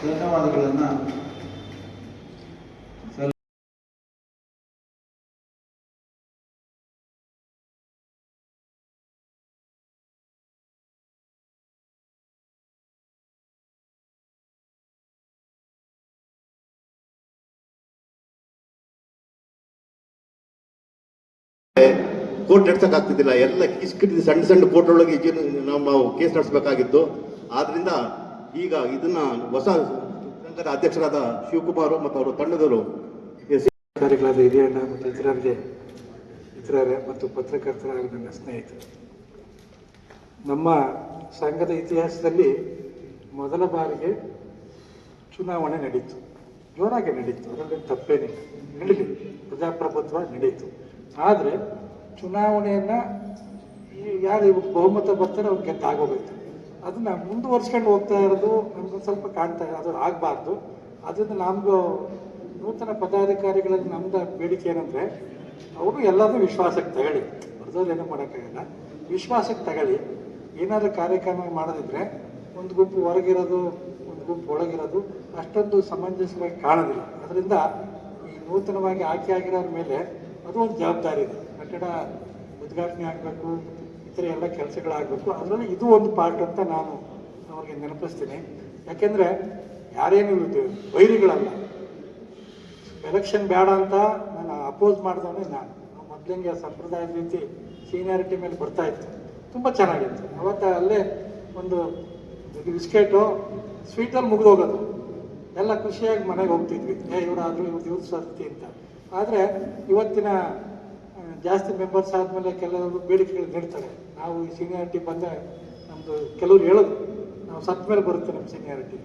ಧನ್ಯವಾದಗಳನ್ನು ಕೋರ್ಟ್ ನಡೆಸಕ್ಕಾಗ್ತಿದ್ದಿಲ್ಲ. ಎಲ್ಲ ಸಣ್ಣ ಸಣ್ಣ ಕೋರ್ಟ್ ಒಳಗೆ ನಾವು ಕೇಸ್ ನಡೆಸಬೇಕಾಗಿತ್ತು. ಆದ್ರಿಂದ ಈಗ ಇದನ್ನ ಹೊಸ ಸಂಘದ ಅಧ್ಯಕ್ಷರಾದ ಶಿವಕುಮಾರ್ ಮತ್ತು ಅವರ ತಂಡದವರು ಅಧಿಕಾರಿಗಳಾದ ಹಿರಿಯಣ್ಣ ಮತ್ತು ಇತರರೇ ಮತ್ತು ಪತ್ರಕರ್ತರಾದ ನನ್ನ ಸ್ನೇಹಿತರು, ನಮ್ಮ ಸಂಘದ ಇತಿಹಾಸದಲ್ಲಿ ಮೊದಲ ಬಾರಿಗೆ ಚುನಾವಣೆ ನಡೀತು. ಜೋರಾಗಿ ನಡೀತು, ಅದರಲ್ಲಿ ತಪ್ಪೇನಿಲ್ಲ, ನಡೀಲಿ, ಪ್ರಜಾಪ್ರಭುತ್ವ ನಡೀತು. ಆದರೆ ಚುನಾವಣೆಯನ್ನು ಯಾರು ಬಹುಮತ ಬರ್ತಾರೆ ಅವ್ರು ಗೆದ್ದಾಗೋಗುತ್ತೆ. ಅದನ್ನು ಮುಂದುವರ್ಸ್ಕೊಂಡು ಹೋಗ್ತಾ ಇರೋದು ನಮ್ಗೊಂದು ಸ್ವಲ್ಪ ಕಾಣ್ತಾ ಇದೆ. ಅದು ಆಗಬಾರ್ದು. ಅದರಿಂದ ನಮಗೂ ನೂತನ ಪದಾಧಿಕಾರಿಗಳಲ್ಲಿ ನಮ್ದು ಬೇಡಿಕೆ ಏನಂದರೆ, ಅವರು ಎಲ್ಲರೂ ವಿಶ್ವಾಸಕ್ಕೆ ತಗೊಳ್ಳಿ, ಬರ್ದವ್ರೇನೂ ಮಾಡೋಕ್ಕಾಗಲ್ಲ, ವಿಶ್ವಾಸಕ್ಕೆ ತಗೊಳ್ಳಿ. ಏನಾದರೂ ಕಾರ್ಯಕ್ರಮ ಮಾಡೋದಿದ್ರೆ ಒಂದು ಗುಂಪು ಹೊರಗಿರೋದು, ಒಂದು ಗುಂಪು ಒಳಗಿರೋದು ಅಷ್ಟೊಂದು ಸಮಂಜಸವಾಗಿ ಕಾಣೋದಿಲ್ಲ. ಅದರಿಂದ ಈ ನೂತನವಾಗಿ ಆಯ್ಕೆ ಆಗಿರೋರ ಮೇಲೆ ಅದು ಒಂದು ಜವಾಬ್ದಾರಿ ಇದೆ. ಕಟ್ಟಡ ಉದ್ಘಾಟನೆ ಆಗಬೇಕು, ಇತರ ಎಲ್ಲ ಕೆಲಸಗಳಾಗಬೇಕು. ಅದರಲ್ಲಿ ಇದು ಒಂದು ಪಾರ್ಟ್ ಅಂತ ನಾನು ಅವ್ರಿಗೆ ನೆನಪಿಸ್ತೀನಿ. ಯಾಕೆಂದರೆ ಯಾರೇನು ವೈರಿಗಳಲ್ಲ. ಎಲೆಕ್ಷನ್ ಬೇಡ ಅಂತ ನಾನು ಅಪೋಸ್ ಮಾಡಿದವನೇ ನಾನು. ಮೊದಲಿಂಗೆ ಸಂಪ್ರದಾಯದ ರೀತಿ ಸೀನಿಯಾರಿಟಿ ಮೇಲೆ ಬರ್ತಾ ಇತ್ತು, ತುಂಬ ಚೆನ್ನಾಗಿತ್ತು. ಅವತ್ತು ಅಲ್ಲೇ ಒಂದು ಬಿಸ್ಕೆಟು ಸ್ವೀಟಲ್ಲಿ ಮುಗಿದೋಗೋದು, ಎಲ್ಲ ಖುಷಿಯಾಗಿ ಮನೆಗೆ ಹೋಗ್ತಿದ್ವಿ. ಇವರಾದರೂ ಇವ್ರ ಸರ್ತಿ ಅಂತ. ಆದರೆ ಇವತ್ತಿನ ಜಾಸ್ತಿ ಮೆಂಬರ್ಸ್ ಆದಮೇಲೆ ಕೆಲವರು ಬೇಡಿಕೆಗಳು ನೀಡ್ತಾರೆ. ನಾವು ಈ ಸೀನಿಯಾರಿಟಿ ಬಂದರೆ ನಮ್ಮದು ಕೆಲವ್ರು ಹೇಳೋದು, ನಾವು ಸತ್ತ ಮೇಲೆ ಬರುತ್ತೆ ನಮ್ಮ ಸೀನಿಯಾರಿಟಿ,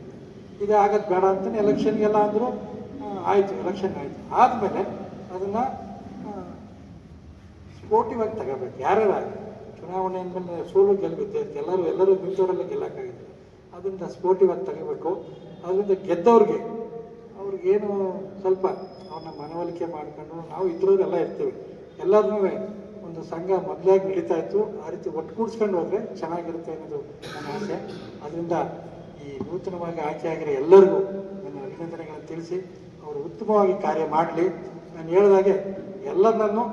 ಇದು ಆಗೋದು ಬೇಡ ಅಂತಲೇ ಎಲೆಕ್ಷನ್ಗೆಲ್ಲ ಅಂದರು. ಆಯಿತು, ಎಲೆಕ್ಷನ್ ಆಯಿತು. ಆದಮೇಲೆ ಅದನ್ನು ಸ್ಪೋರ್ಟಿವ್ ಆಗಿ ತಗೋಬೇಕು. ಯಾರ್ಯಾರಾಗಲಿ ಚುನಾವಣೆ ಅಂದಮೇಲೆ ಸೋಲು ಗೆಲ್ಲುತ್ತೆ, ಎಲ್ಲರೂ ನಿಂತವರೆಲ್ಲ ಗೆಲ್ಲಕ್ಕಾಗುತ್ತೆ. ಅದರಿಂದ ಸ್ಪೋರ್ಟಿವ್ ಆಗಿ ತಗೋಬೇಕು. ಅದರಿಂದ ಗೆದ್ದವ್ರಿಗೆ ಅವ್ರಿಗೇನು ಸ್ವಲ್ಪ ಅವ್ರನ್ನ ಮನವೊಲಿಕೆ ಮಾಡ್ಕೊಂಡು, ನಾವು ಇದ್ರವರೆಲ್ಲ ಇರ್ತೀವಿ, ಎಲ್ಲರೂ ಒಂದು ಸಂಘ ಮೊದಲಾಗಿ ನಡೀತಾ ಇತ್ತು. ಆ ರೀತಿ ಒಟ್ಟುಗೂಡಿಸ್ಕೊಂಡು ಹೋದರೆ ಚೆನ್ನಾಗಿರುತ್ತೆ ಅನ್ನೋದು ನನ್ನ ಆಸೆ. ಅದರಿಂದ ಈ ನೂತನವಾಗಿ ಆಯ್ಕೆಯಾಗಿರೋ ಎಲ್ಲರಿಗೂ ನನ್ನ ಅಭಿನಂದನೆಗಳನ್ನು ತಿಳಿಸಿ ಅವರು ಉತ್ತಮವಾಗಿ ಕಾರ್ಯ ಮಾಡಲಿ. ನಾನು ಹೇಳಿದಾಗೆ ಎಲ್ಲರನ್ನೂ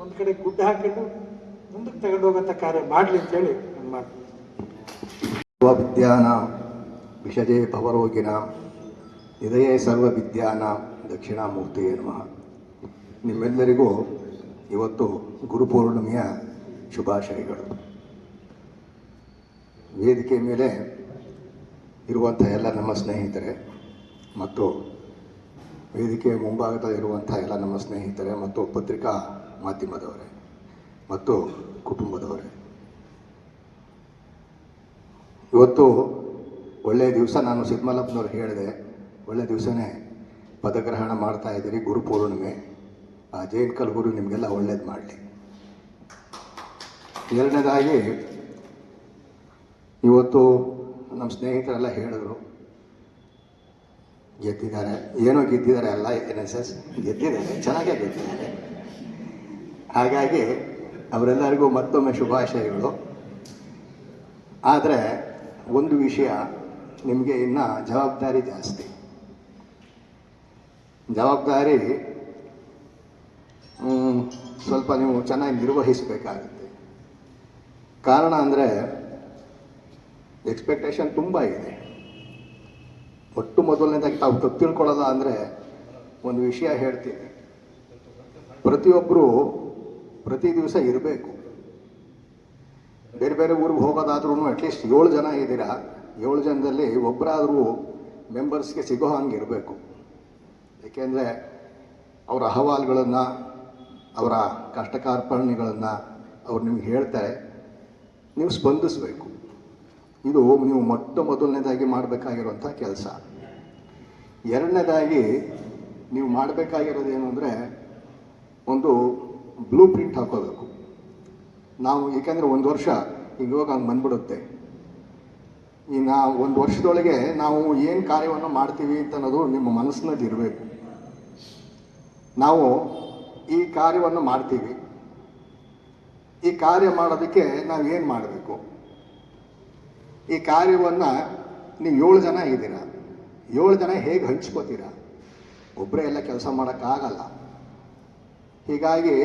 ಒಂದು ಕಡೆ ಗುಡ್ಡ ಹಾಕಿಟ್ಟು ಮುಂದಕ್ಕೆ ತಗೊಂಡು ಹೋಗೋಂಥ ಕಾರ್ಯ ಮಾಡಲಿ ಅಂತೇಳಿ ನಾನು ಮಾಡ್ತೀನಿ. ವಿದ್ಯಾನಾಂ ವಿಷಜೇ ಭವರೋಗಿನಾಂ ಹೃದಯೇ ಸರ್ವ ವಿದ್ಯಾನಾಂ ದಕ್ಷಿಣಾಮೂರ್ತಿಯೇ ನಮಃ. ನಿಮ್ಮೆಲ್ಲರಿಗೂ ಇವತ್ತು ಗುರುಪೂರ್ಣಿಮೆಯ ಶುಭಾಶಯಗಳು. ವೇದಿಕೆ ಮೇಲೆ ಇರುವಂಥ ಎಲ್ಲ ನಮ್ಮ ಸ್ನೇಹಿತರೆ ಮತ್ತು ವೇದಿಕೆಯ ಮುಂಭಾಗದಲ್ಲಿರುವಂಥ ಎಲ್ಲ ನಮ್ಮ ಸ್ನೇಹಿತರೆ ಮತ್ತು ಪತ್ರಿಕಾ ಮಾಧ್ಯಮದವರೇ ಮತ್ತು ಕುಟುಂಬದವರೇ, ಇವತ್ತು ಒಳ್ಳೆಯ ದಿವಸ. ನಾನು ಸಿದ್ಮಲ್ಲಪ್ಪನವ್ರು ಹೇಳಿದೆ, ಒಳ್ಳೆಯ ದಿವಸನೇ ಪದಗ್ರಹಣ ಮಾಡ್ತಾ ಇದ್ದೀರಿ, ಗುರುಪೂರ್ಣಿಮೆ. ಆ ಜೈನ್ ಗುರು ನಿಮಗೆಲ್ಲ ಒಳ್ಳೇದು ಮಾಡಲಿ. ಎರಡನೇದಾಗಿ ಇವತ್ತು ನಮ್ಮ ಸ್ನೇಹಿತರೆಲ್ಲ ಹೇಳಿದ್ರು ಗೆದ್ದಿದ್ದಾರೆ, ಏನೋ ಗೆದ್ದಿದ್ದಾರೆ, ಎಲ್ಲ NSS ಗೆದ್ದಿದ್ದಾರೆ, ಚೆನ್ನಾಗೇ ಗೆದ್ದಿದ್ದಾರೆ. ಹಾಗಾಗಿ ಅವರೆಲ್ಲರಿಗೂ ಮತ್ತೊಮ್ಮೆ ಶುಭಾಶಯಗಳು. ಆದರೆ ಒಂದು ವಿಷಯ, ನಿಮಗೆ ಇನ್ನು ಜವಾಬ್ದಾರಿ ಜಾಸ್ತಿ. ಜವಾಬ್ದಾರಿ ಸ್ವಲ್ಪ ನೀವು ಚೆನ್ನಾಗಿ ನಿರ್ವಹಿಸಬೇಕಾಗುತ್ತೆ. ಕಾರಣ ಅಂದರೆ ಎಕ್ಸ್ಪೆಕ್ಟೇಷನ್ ತುಂಬ ಇದೆ. ಒಟ್ಟು ಮೊದಲನೇದಾಗಿ ತಾವು ತಿಳ್ಕೊಳ್ಳೋದ ಅಂದರೆ ಒಂದು ವಿಷಯ ಹೇಳ್ತೀನಿ. ಪ್ರತಿಯೊಬ್ಬರು ಪ್ರತಿ ದಿವಸ ಇರಬೇಕು. ಬೇರೆ ಬೇರೆ ಊರಿಗೆ ಹೋಗೋದಾದ್ರೂ ಅಟ್ಲೀಸ್ಟ್ 7 ಜನ ಇದ್ದೀರಾ, 7 ಜನದಲ್ಲಿ ಒಬ್ಬರಾದರೂ ಮೆಂಬರ್ಸ್ಗೆ ಸಿಗೋ ಹಂಗೆ ಇರಬೇಕು. ಏಕೆಂದರೆ ಅವರ ಅಹವಾಲುಗಳನ್ನು, ಅವರ ಕಷ್ಟ ಕಾರ್ಪಣ್ಯಗಳನ್ನು ಅವ್ರು ನಿಮ್ಗೆ ಹೇಳ್ತಾರೆ, ನೀವು ಸ್ಪಂದಿಸಬೇಕು. ಇದು ನೀವು ಮೊದಲನೇದಾಗಿ ಮಾಡಬೇಕಾಗಿರುವಂಥ ಕೆಲಸ. ಎರಡನೇದಾಗಿ ನೀವು ಮಾಡಬೇಕಾಗಿರೋದೇನು ಅಂದರೆ ಒಂದು ಬ್ಲೂ ಪ್ರಿಂಟ್ ಹಾಕೋಬೇಕು. ನಾವು ಏಕೆಂದರೆ 1 ವರ್ಷ ಈಗ ಇವಾಗ ಹಂಗೆ ಬಂದ್ಬಿಡುತ್ತೆ. ಇನ್ನು 1 ವರ್ಷದೊಳಗೆ ನಾವು ಏನು ಕಾರ್ಯವನ್ನು ಮಾಡ್ತೀವಿ ಅಂತ ಅನ್ನೋದು ನಿಮ್ಮ ಮನಸ್ಸಿನಲ್ಲಿ ಇರಬೇಕು. ನಾವು ಈ ಕಾರ್ಯವನ್ನು ಮಾಡ್ತೀವಿ, ಈ ಕಾರ್ಯ ಮಾಡೋದಕ್ಕೆ ನಾವು ಏನು ಮಾಡಬೇಕು, ಈ ಕಾರ್ಯವನ್ನು ನೀವು 7 ಜನ ಇದ್ದೀರಾ, 7 ಜನ ಹೇಗೆ ಹಂಚ್ಕೋತೀರಾ? ಒಬ್ಬರೇ ಎಲ್ಲ ಕೆಲಸ ಮಾಡೋಕ್ಕಾಗಲ್ಲ. ಹೀಗಾಗಿ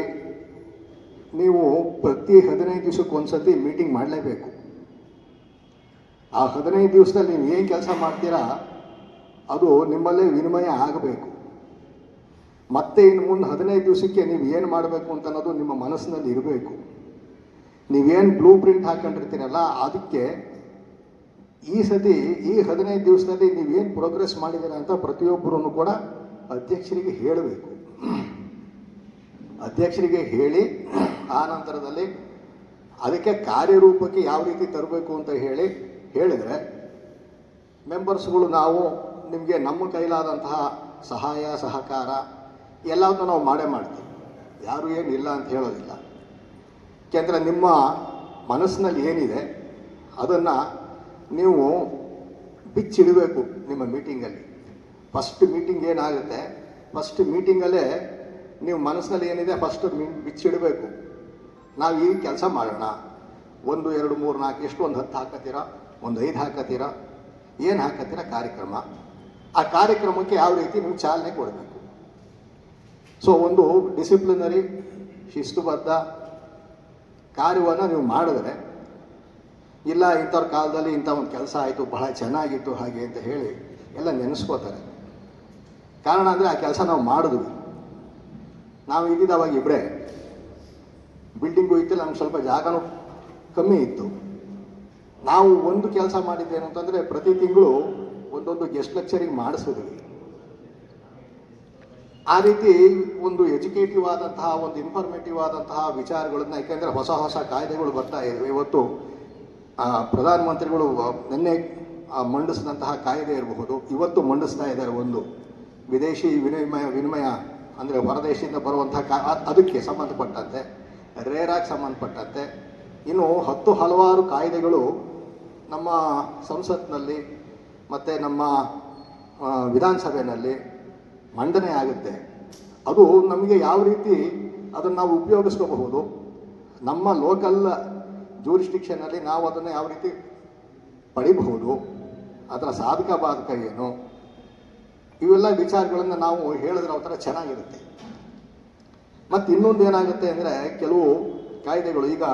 ನೀವು ಪ್ರತಿ 15 ದಿವಸಕ್ಕೆ ಒಂದ್ಸತಿ ಮೀಟಿಂಗ್ ಮಾಡಲೇಬೇಕು. ಆ 15 ದಿವಸದಲ್ಲಿ ನೀವು ಏನು ಕೆಲಸ ಮಾಡ್ತೀರಾ ಅದು ನಿಮ್ಮಲ್ಲೇ ವಿನಿಮಯ ಆಗಬೇಕು. ಮತ್ತೆ ಇನ್ನು ಮುಂದೆ 15 ದಿವಸಕ್ಕೆ ನೀವು ಏನು ಮಾಡಬೇಕು ಅಂತ ಅನ್ನೋದು ನಿಮ್ಮ ಮನಸ್ಸಿನಲ್ಲಿ ಇರಬೇಕು. ನೀವೇನು ಬ್ಲೂ ಪ್ರಿಂಟ್ ಹಾಕೊಂಡಿರ್ತೀರಲ್ಲ, ಅದಕ್ಕೆ ಈ ಸತಿ ಈ 15 ದಿವಸದಲ್ಲಿ ನೀವೇನು ಪ್ರೋಗ್ರೆಸ್ ಮಾಡಿದ್ದೀರ ಅಂತ ಪ್ರತಿಯೊಬ್ಬರೂ ಕೂಡ ಅಧ್ಯಕ್ಷರಿಗೆ ಹೇಳಬೇಕು. ಅಧ್ಯಕ್ಷರಿಗೆ ಹೇಳಿ ಆ ನಂತರದಲ್ಲಿ ಅದಕ್ಕೆ ಕಾರ್ಯರೂಪಕ್ಕೆ ಯಾವ ರೀತಿ ತರಬೇಕು ಅಂತ ಹೇಳಿದರೆ ಮೆಂಬರ್ಸ್ಗಳು ನಾವು ನಿಮಗೆ ನಮ್ಮ ಕೈಲಾದಂತಹ ಸಹಾಯ ಸಹಕಾರ ಎಲ್ಲದನ್ನು ನಾವು ಮಾಡೇ ಮಾಡ್ತೀವಿ. ಯಾರು ಏನಿಲ್ಲ ಅಂತ ಹೇಳೋದಿಲ್ಲ. ಯಾಕೆಂದರೆ ನಿಮ್ಮ ಮನಸ್ಸಿನಲ್ಲಿ ಏನಿದೆ ಅದನ್ನು ನೀವು ಬಿಚ್ಚಿಡಬೇಕು. ನಿಮ್ಮ ಮೀಟಿಂಗಲ್ಲಿ ಫಸ್ಟ್ ಮೀಟಿಂಗ್ ಏನಾಗುತ್ತೆ, ಫಸ್ಟ್ ಮೀಟಿಂಗಲ್ಲೇ ನೀವು ಮನಸ್ಸಿನಲ್ಲಿ ಏನಿದೆ ಫಸ್ಟ್ ಬಿಚ್ಚಿಡಬೇಕು. ನಾವು ಈ ಕೆಲಸ ಮಾಡೋಣ, 1 2 3 4 ಎಷ್ಟು, ಒಂದು 10 ಹಾಕತ್ತೀರಾ, ಒಂದು 5 ಹಾಕತ್ತೀರಾ, ಏನು ಹಾಕತ್ತೀರಾ ಕಾರ್ಯಕ್ರಮ, ಆ ಕಾರ್ಯಕ್ರಮಕ್ಕೆ ಯಾವ ರೀತಿ ನೀವು ಚಾಲನೆ ಕೊಡಬೇಕು. ಸೊ ಒಂದು ಡಿಸಿಪ್ಲಿನರಿ ಶಿಸ್ತುಬದ್ಧ ಕಾರ್ಯವನ್ನು ನೀವು ಮಾಡಿದ್ರೆ, ಇಲ್ಲ ಇಂಥವ್ರ ಕಾಲದಲ್ಲಿ ಇಂಥ ಒಂದು ಕೆಲಸ ಆಯಿತು, ಬಹಳ ಚೆನ್ನಾಗಿತ್ತು ಹಾಗೆ ಅಂತ ಹೇಳಿ ಎಲ್ಲ ನೆನೆಸ್ಕೋತಾರೆ. ಕಾರಣ ಅಂದರೆ ಆ ಕೆಲಸ ನಾವು ಮಾಡಿದ್ವಿ. ನಾವು ಇದ್ದಿದ್ದು ಅವಾಗ ಇಬ್ಬರೇ, ಬಿಲ್ಡಿಂಗು ಇತ್ತು, ನಮ್ಗೆ ಸ್ವಲ್ಪ ಜಾಗನೂ ಕಮ್ಮಿ ಇತ್ತು. ನಾವು ಒಂದು ಕೆಲಸ ಮಾಡಿದ್ದೇನು ಅಂತಂದರೆ ಪ್ರತಿ ತಿಂಗಳು ಒಂದೊಂದು ಗೆಸ್ಟ್ ಲೆಕ್ಚರಿಂಗ್ ಮಾಡಿಸಿದ್ವಿ. ಆ ರೀತಿ ಒಂದು ಎಜುಕೇಟಿವ್ ಆದಂತಹ, ಒಂದು ಇನ್ಫಾರ್ಮೇಟಿವ್ ಆದಂತಹ ವಿಚಾರಗಳನ್ನ, ಯಾಕೆಂದರೆ ಹೊಸ ಹೊಸ ಕಾಯ್ದೆಗಳು ಬರ್ತಾ ಇವೆ. ಇವತ್ತು ಪ್ರಧಾನಮಂತ್ರಿಗಳು ನಿನ್ನೆ ಮಂಡಿಸಿದಂತಹ ಕಾಯ್ದೆ ಇರಬಹುದು, ಇವತ್ತು ಮಂಡಿಸ್ತಾ ಇದ್ದಾರೆ ಒಂದು ವಿದೇಶಿ ವಿನಿಮಯ ಅಂದರೆ ಹೊರದೇಶದಿಂದ ಬರುವಂತಹ ಅದಕ್ಕೆ ಸಂಬಂಧಪಟ್ಟಂತೆ, ರೇರಾಗಿ ಸಂಬಂಧಪಟ್ಟಂತೆ ಇನ್ನು 10 ಹಲವಾರು ಕಾಯ್ದೆಗಳು ನಮ್ಮ ಸಂಸತ್ನಲ್ಲಿ ಮತ್ತು ನಮ್ಮ ವಿಧಾನಸಭೆಯಲ್ಲಿ ಮಂಡನೆ ಆಗುತ್ತೆ. ಅದು ನಮಗೆ ಯಾವ ರೀತಿ ಅದನ್ನು ನಾವು ಉಪಯೋಗಿಸ್ಕೋಬಹುದು, ನಮ್ಮ ಲೋಕಲ್ ಜೂರಿಸ್ಟಿಕ್ಷನಲ್ಲಿ ನಾವು ಅದನ್ನು ಯಾವ ರೀತಿ ಪಡಿಬಹುದು, ಅದರ ಸಾಧಕ ಬಾಧಕ ಏನು, ಇವೆಲ್ಲ ವಿಚಾರಗಳನ್ನು ನಾವು ಹೇಳಿದ್ರೆ ಒಂಥರ ಚೆನ್ನಾಗಿರುತ್ತೆ. ಮತ್ತು ಇನ್ನೊಂದು ಏನಾಗುತ್ತೆ ಅಂದರೆ, ಕೆಲವು ಕಾಯ್ದೆಗಳು ಈಗ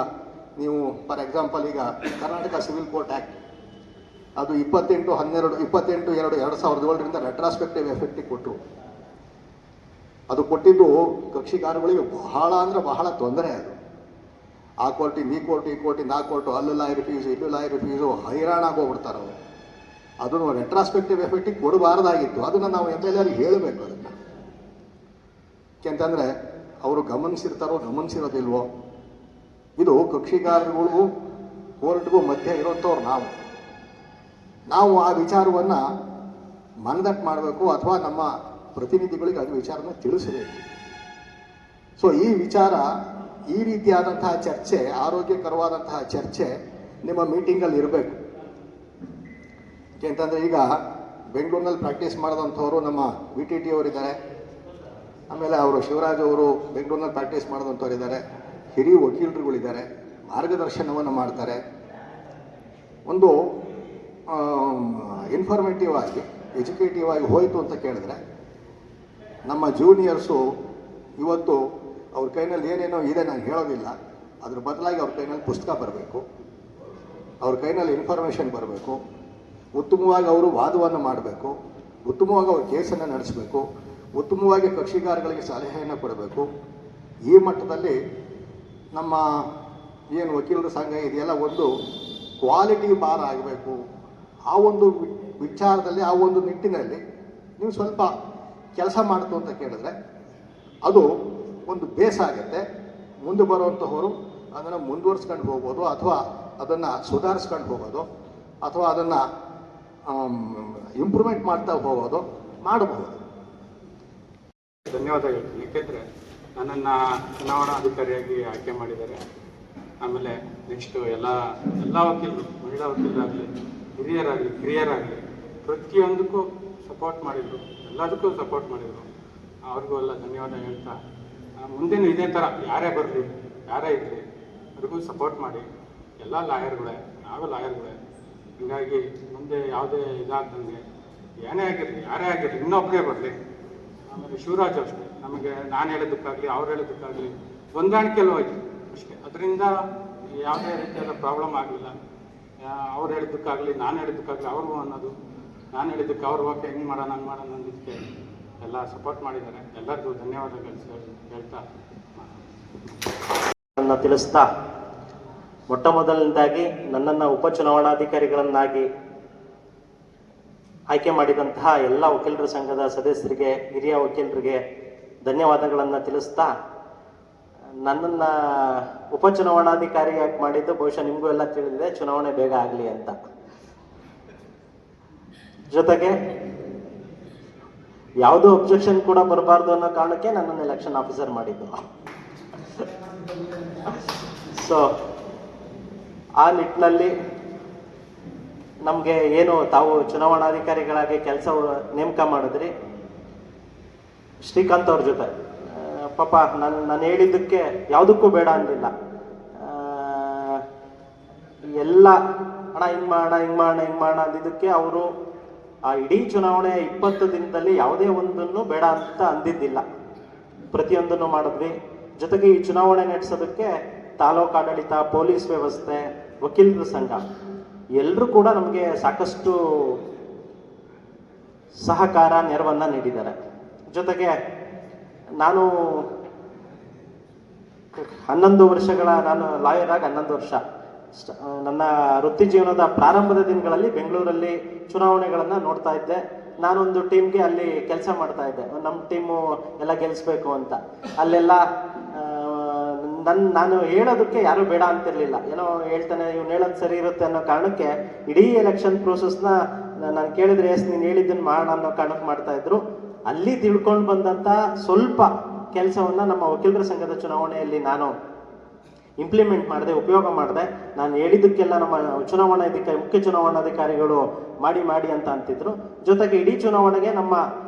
ನೀವು ಫಾರ್ ಎಕ್ಸಾಂಪಲ್ ಈಗ ಕರ್ನಾಟಕ ಸಿವಿಲ್ ಕೋರ್ಟ್ ಆ್ಯಕ್ಟ್ ಅದು 28/2/2007 ರೆಟ್ರಾಸ್ಪೆಕ್ಟಿವ್ ಎಫೆಕ್ಟಿಗೆ ಕೊಟ್ಟರು. ಅದು ಕೊಟ್ಟಿದ್ದು ಕಕ್ಷಿಗಾರಗಳಿಗೆ ಬಹಳ ಅಂದರೆ ಬಹಳ ತೊಂದರೆ. ಅದು ಆ ಕೋರ್ಟಿಂದ ಈ ಕೋರ್ಟ್, ಈ ಕೋರ್ಟಿಂದ ಆ ಕೋರ್ಟು, ಅಲ್ಲೂ ಲಾಯರ್ ಫೀಸು, ಇಲ್ಲೂ ಲಾಯರ್ ಫೀಸು, ಹೈರಾಣಾಗೋಗ್ಬಿಡ್ತಾರೆ ಅವರು. ಅದನ್ನು ರೆಟ್ರಾಸ್ಪೆಕ್ಟಿವ್ ಎಫೆಕ್ಟಿಗೆ ಕೊಡಬಾರ್ದಾಗಿತ್ತು. ಅದನ್ನು ನಾವು MLA ಹೇಳಬೇಕು. ಅದನ್ನು ಯಾಕೆಂತಂದರೆ ಅವರು ಗಮನಿಸಿರ್ತಾರೋ ಗಮನಿಸಿರೋದಿಲ್ವೋ, ಇದು ಕಕ್ಷಿಗಾರಗಳಿಗೂ ಕೋರ್ಟ್ಗೂ ಮಧ್ಯೆ ಇರೋಂಥವ್ರು ನಾವು ಆ ವಿಚಾರವನ್ನು ಮನದಟ್ಟು ಮಾಡಬೇಕು, ಅಥವಾ ನಮ್ಮ ಪ್ರತಿನಿಧಿಗಳಿಗೆ ಅದು ವಿಚಾರನ ತಿಳಿಸಬೇಕು. ಸೊ ಈ ವಿಚಾರ, ಈ ರೀತಿಯಾದಂತಹ ಚರ್ಚೆ, ಆರೋಗ್ಯಕರವಾದಂತಹ ಚರ್ಚೆ ನಿಮ್ಮ ಮೀಟಿಂಗಲ್ಲಿ ಇರಬೇಕು. ಯಾಕೆಂತಂದರೆ ಈಗ ಬೆಂಗಳೂರಿನಲ್ಲಿ ಪ್ರಾಕ್ಟೀಸ್ ಮಾಡಿದಂಥವರು ನಮ್ಮ VTT ಅವರಿದ್ದಾರೆ, ಆಮೇಲೆ ಅವರು ಶಿವರಾಜ್ ಅವರು ಬೆಂಗಳೂರಿನಲ್ಲಿ ಪ್ರಾಕ್ಟೀಸ್ ಮಾಡಿದಂಥವ್ರು ಇದ್ದಾರೆ, ಹಿರಿಯ ವಕೀಲರುಗಳಿದ್ದಾರೆ, ಮಾರ್ಗದರ್ಶನವನ್ನು ಮಾಡ್ತಾರೆ. ಒಂದು ಇನ್ಫಾರ್ಮೇಟಿವ್ ಆಗಿ, ಎಜುಕೇಟಿವ್ ಆಗಿ ಹೋಯಿತು ಅಂತ ಕೇಳಿದ್ರೆ, ನಮ್ಮ ಜೂನಿಯರ್ಸು ಇವತ್ತು ಅವ್ರ ಕೈನಲ್ಲಿ ಏನೇನೋ ಇದೆ ನಾನು ಹೇಳೋದಿಲ್ಲ, ಅದ್ರ ಬದಲಾಗಿ ಅವ್ರ ಕೈನಲ್ಲಿ ಪುಸ್ತಕ ಬರಬೇಕು, ಅವ್ರ ಕೈನಲ್ಲಿ ಇನ್ಫಾರ್ಮೇಷನ್ ಬರಬೇಕು, ಉತ್ತಮವಾಗಿ ಅವರು ವಾದವನ್ನು ಮಾಡಬೇಕು, ಉತ್ತಮವಾಗಿ ಅವ್ರ ಕೇಸನ್ನು ನಡೆಸಬೇಕು, ಉತ್ತಮವಾಗಿ ಕಕ್ಷಿಗಾರಗಳಿಗೆ ಸಲಹೆಯನ್ನು ಕೊಡಬೇಕು. ಈ ಮಟ್ಟದಲ್ಲಿ ನಮ್ಮ ಏನು ವಕೀಲರ ಸಂಘ ಇದೆಯಲ್ಲ, ಒಂದು ಕ್ವಾಲಿಟಿ ಬಾರ್ ಆಗಬೇಕು. ಆ ಒಂದು ವಿಚಾರದಲ್ಲಿ, ಆ ಒಂದು ನಿಟ್ಟಿನಲ್ಲಿ ನೀವು ಸ್ವಲ್ಪ ಕೆಲಸ ಮಾಡ್ತು ಅಂತ ಕೇಳಿದ್ರೆ ಅದು ಒಂದು ಬೇಸ್ ಆಗುತ್ತೆ. ಮುಂದೆ ಬರುವಂಥವರು ಅದನ್ನು ಮುಂದುವರ್ಸ್ಕೊಂಡು ಹೋಗ್ಬೋದು, ಅಥವಾ ಅದನ್ನು ಸುಧಾರಿಸ್ಕೊಂಡು ಹೋಗೋದು, ಅಥವಾ ಅದನ್ನು ಇಂಪ್ರೂವ್ಮೆಂಟ್ ಮಾಡ್ತಾ ಹೋಗೋದು ಮಾಡಬಹುದು. ಧನ್ಯವಾದಗಳು. ಏಕೆಂದರೆ ನನ್ನನ್ನು ಚುನಾವಣಾ ಅಧಿಕಾರಿಯಾಗಿ ಆಯ್ಕೆ ಮಾಡಿದ್ದಾರೆ. ಆಮೇಲೆ ನೆಕ್ಸ್ಟು ಎಲ್ಲ ವಕೀಲರು, ಮಹಿಳಾ ವಕೀಲರಾಗಲಿ, ಹಿರಿಯರಾಗಲಿ, ಕಿರಿಯರಾಗಲಿ ಪ್ರತಿಯೊಂದಕ್ಕೂ ಸಪೋರ್ಟ್ ಮಾಡಿದರು, ಎಲ್ಲದಕ್ಕೂ ಸಪೋರ್ಟ್ ಮಾಡಿದರು. ಅವ್ರಿಗೂ ಎಲ್ಲ ಧನ್ಯವಾದ ಹೇಳ್ತಾ, ಮುಂದೇನು ಇದೇ ಥರ ಯಾರೇ ಬರಲಿ, ಯಾರೇ ಇರಲಿ, ಅವ್ರಿಗೂ ಸಪೋರ್ಟ್ ಮಾಡಿ. ಎಲ್ಲ ಲಾಯರ್ಗಳೇ, ನಾವು ಲಾಯರ್ಗಳೇ, ಹೀಗಾಗಿ ಮುಂದೆ ಯಾವುದೇ ಇದಾಗ್ದಂಗೆ ಏನೇ ಆಗಿರಲಿ, ಯಾರೇ ಆಗಿರಲಿ, ಇನ್ನೊಬ್ಬರೇ ಬರಲಿ. ಆಮೇಲೆ ಶಿವರಾಜ್ ಅಷ್ಟೇ, ನಮಗೆ ನಾನು ಹೇಳೋದಕ್ಕಾಗಲಿ ಅವ್ರು ಹೇಳೋದಕ್ಕಾಗಲಿ ಹೊಂದಾಣಿಕೆಯಲ್ಲಿ ಹೋಯ್ತು ಅಷ್ಟೇ. ಅದರಿಂದ ಯಾವುದೇ ರೀತಿಯಾದ ಪ್ರಾಬ್ಲಮ್ ಆಗಲಿಲ್ಲ. ಅವ್ರು ಹೇಳಿದ್ದಕ್ಕಾಗಲಿ ನಾನು ಹೇಳಿದ್ದಕ್ಕಾಗಲಿ ಅವ್ರಿಗೂ ಅನ್ನೋದು, ನಾನು ಹೇಳಿದ್ದಕ್ಕೆ ಅವ್ರು ಓಕೆ ಹೆಂಗೆ ಮಾಡೋಣ ಹಂಗೆ ಮಾಡೋಣ ಅನ್ನೋದಕ್ಕೆ ಎಲ್ಲ ಸಪೋರ್ಟ್ ಮಾಡಿದ್ದಾರೆ. ಎಲ್ಲರಿಗೂ ಧನ್ಯವಾದಗಳು ಹೇಳ್ತಾ ತಿಳಿಸ್ತಾ, ಮೊಟ್ಟ ಮೊದಲನೇದಾಗಿ ನನ್ನನ್ನು ಉಪಚುನಾವಣಾಧಿಕಾರಿಗಳನ್ನಾಗಿ ಆಯ್ಕೆ ಮಾಡಿದಂತಹ ಎಲ್ಲ ವಕೀಲರ ಸಂಘದ ಸದಸ್ಯರಿಗೆ, ಹಿರಿಯ ವಕೀಲರಿಗೆ ಧನ್ಯವಾದಗಳನ್ನು ತಿಳಿಸ್ತಾ, ನನ್ನನ್ನು ಉಪಚುನಾವಣಾಧಿಕಾರಿಯಾಗಿ ಮಾಡಿದ್ದು ಬಹುಶಃ ನಿಮಗೂ ಎಲ್ಲ ತಿಳಿದಿದೆ, ಚುನಾವಣೆ ಬೇಗ ಆಗಲಿ ಅಂತ. ಜೊತೆಗೆ ಯಾವುದೋ ಅಬ್ಜೆಕ್ಷನ್ ಕೂಡ ಬರಬಾರ್ದು ಅನ್ನೋ ಕಾರಣಕ್ಕೆ ನನ್ನನ್ನು ಎಲೆಕ್ಷನ್ ಆಫೀಸರ್ ಮಾಡಿದ್ದು. ಸೊ ಆ ನಿಟ್ಟಿನಲ್ಲಿ ನಮಗೆ ಏನು ತಾವು ಚುನಾವಣಾಧಿಕಾರಿಗಳಾಗಿ ಕೆಲಸ ನೇಮಕ ಮಾಡಿದ್ರಿ, ಶ್ರೀಕಾಂತ್ ಅವ್ರ ಜೊತೆ ಪಾಪ ನಾನು ಹೇಳಿದ್ದಕ್ಕೆ ಯಾವುದಕ್ಕೂ ಬೇಡ ಅನ್ನಲಿಲ್ಲ. ಎಲ್ಲ ಅಣ್ಣ ಹಿಂಗೆ ಮಾಡೋಣ ಹಿಂಗೆ ಮಾಡೋಣ ಹಿಂಗೆ ಮಾಡೋಣ ಅಂದಿದ್ದಕ್ಕೆ ಅವರು ಆ ಇಡೀ ಚುನಾವಣೆ 20 ದಿನದಲ್ಲಿ ಯಾವುದೇ ಒಂದನ್ನು ಬೇಡ ಅಂತ ಅಂದಿದ್ದಿಲ್ಲ, ಪ್ರತಿಯೊಂದನ್ನು ಮಾಡಿದ್ವಿ. ಜೊತೆಗೆ ಈ ಚುನಾವಣೆ ನಡೆಸೋದಕ್ಕೆ ತಾಲೂಕು ಆಡಳಿತ, ಪೊಲೀಸ್ ವ್ಯವಸ್ಥೆ, ವಕೀಲರ ಸಂಘ ಎಲ್ಲರೂ ಕೂಡ ನಮಗೆ ಸಾಕಷ್ಟು ಸಹಕಾರ, ನೆರವನ್ನು ನೀಡಿದ್ದಾರೆ. ಜೊತೆಗೆ ನಾನು 11 ವರ್ಷಗಳ, ನಾನು ಲಾಯರ್ ಆಗಿ 11 ವರ್ಷ, ನನ್ನ ವೃತ್ತಿ ಜೀವನದ ಪ್ರಾರಂಭದ ದಿನಗಳಲ್ಲಿ ಬೆಂಗಳೂರಲ್ಲಿ ಚುನಾವಣೆಗಳನ್ನು ನೋಡ್ತಾ ಇದ್ದೆ. ನಾನೊಂದು ಟೀಮ್ಗೆ ಅಲ್ಲಿ ಕೆಲಸ ಮಾಡ್ತಾ ಇದ್ದೆ, ನಮ್ಮ ಟೀಮು ಎಲ್ಲ ಗೆಲ್ಲಿಸ್ಬೇಕು ಅಂತ. ಅಲ್ಲೆಲ್ಲ ನಾನು ಹೇಳೋದಕ್ಕೆ ಯಾರೂ ಬೇಡ ಅಂತಿರ್ಲಿಲ್ಲ, ಏನೋ ಹೇಳ್ತಾನೆ ಇವ್ನು ಹೇಳೋದು ಸರಿ ಇರುತ್ತೆ ಅನ್ನೋ ಕಾರಣಕ್ಕೆ ಇಡೀ ಎಲೆಕ್ಷನ್ ಪ್ರೋಸೆಸ್ನ ನಾನು ಕೇಳಿದ್ರೆ ಎಸ್ ನೀನು ಹೇಳಿದ್ದನ್ನು ಮಾಡೋಣ ಅನ್ನೋ ಕಾರಣಕ್ಕೆ ಮಾಡ್ತಾ ಇದ್ರು. ಅಲ್ಲಿ ತಿಳ್ಕೊಂಡು ಬಂದಂಥ ಸ್ವಲ್ಪ ಕೆಲಸವನ್ನು ನಮ್ಮ ವಕೀಲರ ಸಂಘದ ಚುನಾವಣೆಯಲ್ಲಿ ನಾನು ಇಂಪ್ಲಿಮೆಂಟ್ ಮಾಡಿದೆ, ಉಪಯೋಗ ಮಾಡಿದೆ. ನಾನು ಹೇಳಿದ್ದಕ್ಕೆಲ್ಲ ನಮ್ಮ ಮುಖ್ಯ ಚುನಾವಣಾಧಿಕಾರಿಗಳು ಮಾಡಿ ಅಂತ ಅಂತಿದ್ರು. ಜೊತೆಗೆ ಇಡೀ ಚುನಾವಣೆಗೆ ನಮ್ಮ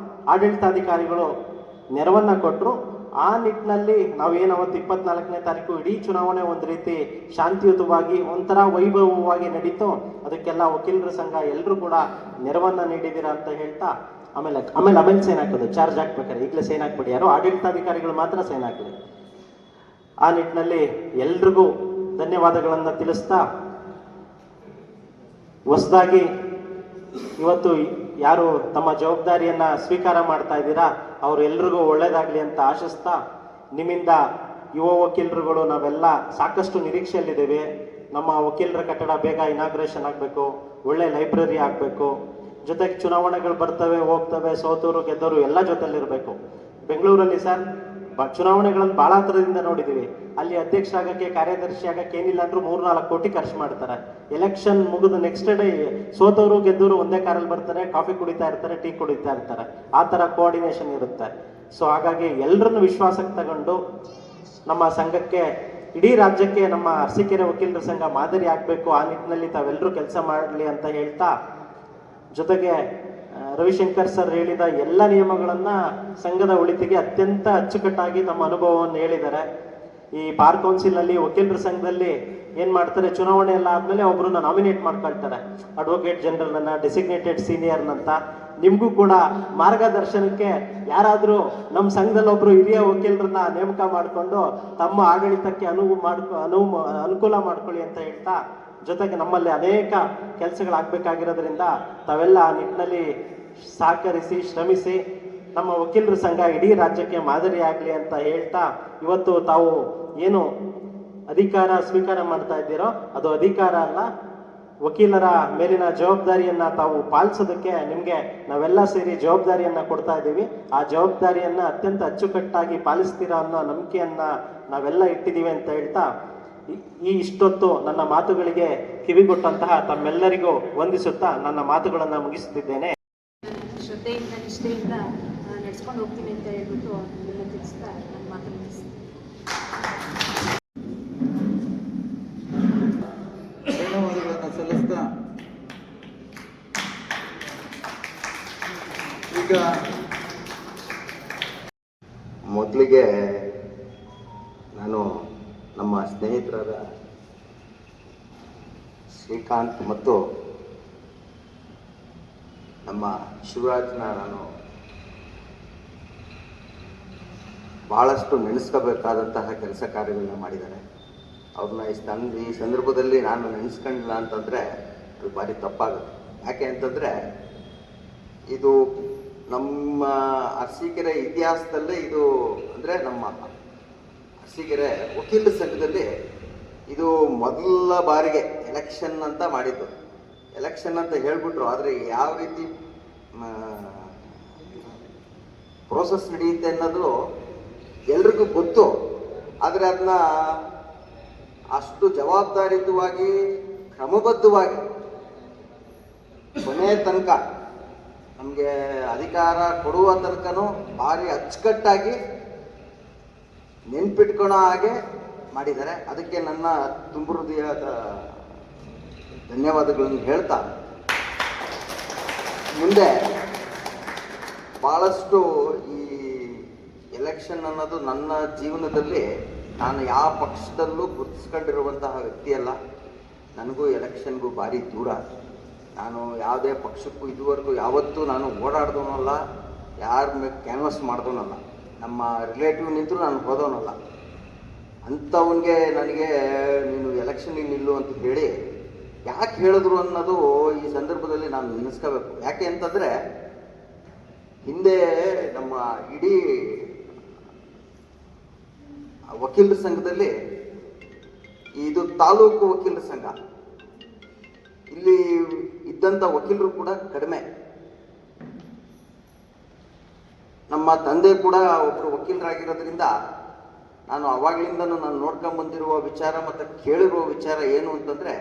ಆಡಳಿತಾಧಿಕಾರಿಗಳು ನೆರವನ್ನು ಕೊಟ್ಟರು. ಆ ನಿಟ್ಟಿನಲ್ಲಿ ನಾವೇನು ಅವತ್ತು 24ನೇ ತಾರೀಕು ಇಡೀ ಚುನಾವಣೆ ಒಂದು ರೀತಿ ಶಾಂತಿಯುತವಾಗಿ, ಒಂಥರ ವೈಭವವಾಗಿ ನಡೀತು. ಅದಕ್ಕೆಲ್ಲ ವಕೀಲರ ಸಂಘ ಎಲ್ಲರೂ ಕೂಡ ನೆರವನ್ನು ನೀಡಿದ್ದೀರಾ ಅಂತ ಹೇಳ್ತಾ, ಆಮೇಲೆ ಸೈನ್ ಹಾಕೋದು, ಚಾರ್ಜ್ ಹಾಕ್ಬೇಕಾರೆ ಈಗಲೇ ಸೈನ್ ಹಾಕ್ಬಿಡಿ, ಯಾರೋ ಆಡಳಿತಾಧಿಕಾರಿಗಳು ಮಾತ್ರ ಸೈನ್ ಹಾಕಲಿ. ಆ ನಿಟ್ಟಿನಲ್ಲಿ ಎಲ್ರಿಗೂ ಧನ್ಯವಾದಗಳನ್ನು ತಿಳಿಸ್ತಾ, ಹೊಸದಾಗಿ ಇವತ್ತು ಯಾರು ತಮ್ಮ ಜವಾಬ್ದಾರಿಯನ್ನ ಸ್ವೀಕಾರ ಮಾಡ್ತಾ ಇದ್ದೀರಾ ಅವರೆಲ್ಲರಿಗೂ ಒಳ್ಳೇದಾಗ್ಲಿ ಅಂತ ಆಶಿಸ್ತಾ, ನಿಮ್ಮಿಂದ ಯುವ ವಕೀಲರುಗಳು ನಾವೆಲ್ಲ ಸಾಕಷ್ಟು ನಿರೀಕ್ಷೆಯಲ್ಲಿದ್ದೇವೆ. ನಮ್ಮ ವಕೀಲರ ಕಟ್ಟಡ ಬೇಗ ಇನಾಗ್ರೇಷನ್ ಆಗಬೇಕು, ಒಳ್ಳೆ ಲೈಬ್ರರಿ ಆಗಬೇಕು. ಜೊತೆಗೆ ಚುನಾವಣೆಗಳು ಬರ್ತವೆ ಹೋಗ್ತವೆ, ಸೋತವರು ಗೆದ್ದವರು ಎಲ್ಲ ಜೊತೆಲಿರಬೇಕು. ಬೆಂಗಳೂರಲ್ಲಿ ಸರ್ ಚುನಾವಣೆಗಳನ್ನು ಭಾಳ ಥರದಿಂದ ನೋಡಿದ್ದೀವಿ. ಅಲ್ಲಿ ಅಧ್ಯಕ್ಷ ಆಗಕ್ಕೆ, ಕಾರ್ಯದರ್ಶಿ ಆಗಕ್ಕೆ ಏನಿಲ್ಲ ಅಂದ್ರೂ 3-4 ಕೋಟಿ ಖರ್ಚು ಮಾಡ್ತಾರೆ. ಎಲೆಕ್ಷನ್ ಮುಗಿದು ನೆಕ್ಸ್ಟ್ ಡೇ ಸೋತವರು ಗೆದ್ದವರು ಒಂದೇ ಕಾರಲ್ಲಿ ಬರ್ತಾರೆ, ಕಾಫಿ ಕುಡಿತಾ ಇರ್ತಾರೆ, ಟೀ ಕುಡಿತಾ ಇರ್ತಾರೆ. ಆ ಥರ ಕೋಆರ್ಡಿನೇಷನ್ ಇರುತ್ತೆ. ಸೊ ಹಾಗಾಗಿ ಎಲ್ಲರನ್ನು ವಿಶ್ವಾಸಕ್ಕೆ ತಗೊಂಡು ನಮ್ಮ ಸಂಘಕ್ಕೆ, ಇಡೀ ರಾಜ್ಯಕ್ಕೆ ನಮ್ಮ ಅರಸೀಕೆರೆ ವಕೀಲರ ಸಂಘ ಮಾದರಿ ಆಗಬೇಕು. ಆ ನಿಟ್ಟಿನಲ್ಲಿ ತಾವೆಲ್ಲರೂ ಕೆಲಸ ಮಾಡಲಿ ಅಂತ ಹೇಳ್ತಾ, ಜೊತೆಗೆ ರವಿಶಂಕರ್ ಸರ್ ಹೇಳಿದ ಎಲ್ಲ ನಿಯಮಗಳನ್ನ ಸಂಘದ ಒಳಿತಿಗೆ ಅತ್ಯಂತ ಅಚ್ಚುಕಟ್ಟಾಗಿ ತಮ್ಮ ಅನುಭವವನ್ನು ಹೇಳಿದ್ದಾರೆ. ಈ ಬಾರ್ ಕೌನ್ಸಿಲ್ ಅಲ್ಲಿ ವಕೀಲರ ಸಂಘದಲ್ಲಿ ಏನ್ ಮಾಡ್ತಾರೆ, ಚುನಾವಣೆ ಎಲ್ಲ ಆದ್ಮೇಲೆ ಒಬ್ರನ್ನ ನಾಮಿನೇಟ್ ಮಾಡ್ಕೊಳ್ತಾರೆ, ಅಡ್ವೊಕೇಟ್ ಜನರಲ್ ಅನ್ನ, ಡೆಸಿಗ್ನೇಟೆಡ್ ಸೀನಿಯರ್ ಅಂತ. ನಿಮ್ಗೂ ಕೂಡ ಮಾರ್ಗದರ್ಶನಕ್ಕೆ ಯಾರಾದ್ರೂ ನಮ್ಮ ಸಂಘದಲ್ಲಿ ಒಬ್ರು ಹಿರಿಯ ವಕೀಲರನ್ನ ನೇಮಕ ಮಾಡಿಕೊಂಡು ತಮ್ಮ ಆಡಳಿತಕ್ಕೆ ಅನುಕೂಲ ಮಾಡ್ಕೊಳ್ಳಿ ಅಂತ ಹೇಳ್ತಾ, ಜೊತೆಗೆ ನಮ್ಮಲ್ಲಿ ಅನೇಕ ಕೆಲಸಗಳಾಗಬೇಕಾಗಿರೋದ್ರಿಂದ ತಾವೆಲ್ಲ ಆ ನಿಟ್ಟಿನಲ್ಲಿ ಸಹಕರಿಸಿ, ಶ್ರಮಿಸಿ ನಮ್ಮ ವಕೀಲರ ಸಂಘ ಇಡೀ ರಾಜ್ಯಕ್ಕೆ ಮಾದರಿ ಆಗಲಿ ಅಂತ ಹೇಳ್ತಾ, ಇವತ್ತು ತಾವು ಏನು ಅಧಿಕಾರ ಸ್ವೀಕಾರ ಮಾಡ್ತಾ ಇದ್ದೀರೋ ಅದು ಅಧಿಕಾರ ಅಲ್ಲ, ವಕೀಲರ ಮೇಲಿನ ಜವಾಬ್ದಾರಿಯನ್ನ ತಾವು ಪಾಲಿಸೋದಕ್ಕೆ ನಿಮಗೆ ನಾವೆಲ್ಲ ಸೇರಿ ಜವಾಬ್ದಾರಿಯನ್ನ ಕೊಡ್ತಾ ಇದ್ದೀವಿ. ಆ ಜವಾಬ್ದಾರಿಯನ್ನ ಅತ್ಯಂತ ಅಚ್ಚುಕಟ್ಟಾಗಿ ಪಾಲಿಸ್ತೀರಾ ಅನ್ನೋ ನಂಬಿಕೆಯನ್ನ ನಾವೆಲ್ಲ ಇಟ್ಟಿದ್ದೀವಿ ಅಂತ ಹೇಳ್ತಾ, ಇಷ್ಟೊತ್ತು ನನ್ನ ಮಾತುಗಳಿಗೆ ಕಿವಿಗೊಟ್ಟಂತಹ ತಮ್ಮೆಲ್ಲರಿಗೂ ವಂದಿಸುತ್ತಾ ನನ್ನ ಮಾತುಗಳನ್ನು ಮುಗಿಸುತ್ತಿದ್ದೇನೆ. ಶ್ರದ್ಧೆಯಿಂದ, ನಿಷ್ಠೆಯಿಂದ ನಡೆಸ್ಕೊಂಡು ಹೋಗ್ತೀನಿ ಅಂತ ಹೇಳ್ಬಿಟ್ಟು ಎಲ್ಲ ತಿಳಿಸ್ತಾ ನನ್ನ ಮಾತು ಮುಗಿಸ್ತೀನಿ. ಧನ್ಯವಾದಗಳನ್ನು ಸಲ್ಲಿಸ್ತಾ, ಈಗ ಮೊದಲಿಗೆ ನಾನು ನಮ್ಮ ಸ್ನೇಹಿತರಾದ ಶ್ರೀಕಾಂತ್ ಮತ್ತು ನಮ್ಮ ಶಿವರಾಜ್ನ ನಾನು ಭಾಳಷ್ಟು ನೆನೆಸ್ಕೋಬೇಕಾದಂತಹ ಕೆಲಸ ಕಾರ್ಯಗಳನ್ನ ಮಾಡಿದ್ದಾರೆ. ಅವ್ರನ್ನ ಈ ಸಂದರ್ಭದಲ್ಲಿ ನಾನು ನೆನೆಸ್ಕೊಂಡಿಲ್ಲ ಅಂತಂದರೆ ಅದು ಭಾರಿ ತಪ್ಪಾಗುತ್ತೆ. ಯಾಕೆ ಅಂತಂದರೆ ಇದು ನಮ್ಮ ಅರಸೀಕೆರೆ ಇತಿಹಾಸದಲ್ಲೇ ಇದು ಅಂದರೆ ನಮ್ಮ ಅರಸೀಕೆರೆ ವಕೀಲರ ಸಂಘದಲ್ಲಿ ಇದು ಮೊದಲ ಬಾರಿಗೆ ಎಲೆಕ್ಷನ್ ಅಂತ ಮಾಡಿದ್ದು. ಎಲೆಕ್ಷನ್ ಅಂತ ಹೇಳ್ಬಿಟ್ರು, ಆದರೆ ಯಾವ ರೀತಿ ಪ್ರೋಸೆಸ್ ನಡೆಯುತ್ತೆ ಅನ್ನೋದು ಎಲ್ರಿಗೂ ಗೊತ್ತು. ಆದರೆ ಅದನ್ನ ಅಷ್ಟು ಜವಾಬ್ದಾರಿಯುತವಾಗಿ ಕ್ರಮಬದ್ಧವಾಗಿ ಕೊನೆ ತನಕ ನಮಗೆ ಅಧಿಕಾರ ಕೊಡುವ ತನಕನೂ ಭಾರಿ ಅಚ್ಚುಕಟ್ಟಾಗಿ ನೆನ್ಪಿಟ್ಕೊಳೋ ಹಾಗೆ ಮಾಡಿದ್ದಾರೆ. ಅದಕ್ಕೆ ನನ್ನ ತುಂಬ ಹೃದಯದ ಧನ್ಯವಾದಗಳನ್ನು ಹೇಳ್ತಾ, ಮುಂದೆ ಭಾಳಷ್ಟು ಈ ಎಲೆಕ್ಷನ್ ಅನ್ನೋದು ನನ್ನ ಜೀವನದಲ್ಲಿ ನಾನು ಯಾವ ಪಕ್ಷದಲ್ಲೂ ಗುರುತಿಸ್ಕೊಂಡಿರುವಂತಹ ವ್ಯಕ್ತಿಯಲ್ಲ. ನನಗೂ ಎಲೆಕ್ಷನ್ಗೂ ಭಾರಿ ದೂರ. ನಾನು ಯಾವುದೇ ಪಕ್ಷಕ್ಕೂ ಇದುವರೆಗೂ ಯಾವತ್ತೂ ನಾನು ಓಡಾಡ್ದವನಲ್ಲ, ಯಾರ ಮೇಲೆ ಕ್ಯಾನ್ವಸ್ ಮಾಡ್ದವನಲ್ಲ, ನಮ್ಮ ರಿಲೇಟಿವ್ ನಿಂತರೂ ನಾನು ಹೋದವನಲ್ಲ. ಅಂಥವನಿಗೆ ನನಗೆ ನೀನು ಎಲೆಕ್ಷನಿಗೆ ನಿಲ್ಲು ಅಂತ ಹೇಳಿ ಯಾಕೆ ಹೇಳಿದ್ರು ಅನ್ನೋದು ಈ ಸಂದರ್ಭದಲ್ಲಿ ನಾನು ನೆನೆಸ್ಕೋಬೇಕು. ಯಾಕೆ ಅಂತಂದರೆ ಹಿಂದೆ ನಮ್ಮ ಇಡೀ ವಕೀಲರ ಸಂಘದಲ್ಲಿ ಇದು ತಾಲೂಕು ವಕೀಲರ ಸಂಘ, ಇಲ್ಲಿ ಇದ್ದಂಥ ವಕೀಲರು ಕೂಡ ಕಡಿಮೆ. ನಮ್ಮ ತಂದೆ ಕೂಡ ಒಬ್ಬರು ವಕೀಲರಾಗಿರೋದ್ರಿಂದ ನಾನು ಅವಾಗಲಿಂದನೂ ನಾನು ನೋಡ್ಕೊಂಡು ಬಂದಿರುವ ವಿಚಾರ ಮತ್ತು ಕೇಳಿರುವ ವಿಚಾರ ಏನು ಅಂತಂದರೆ,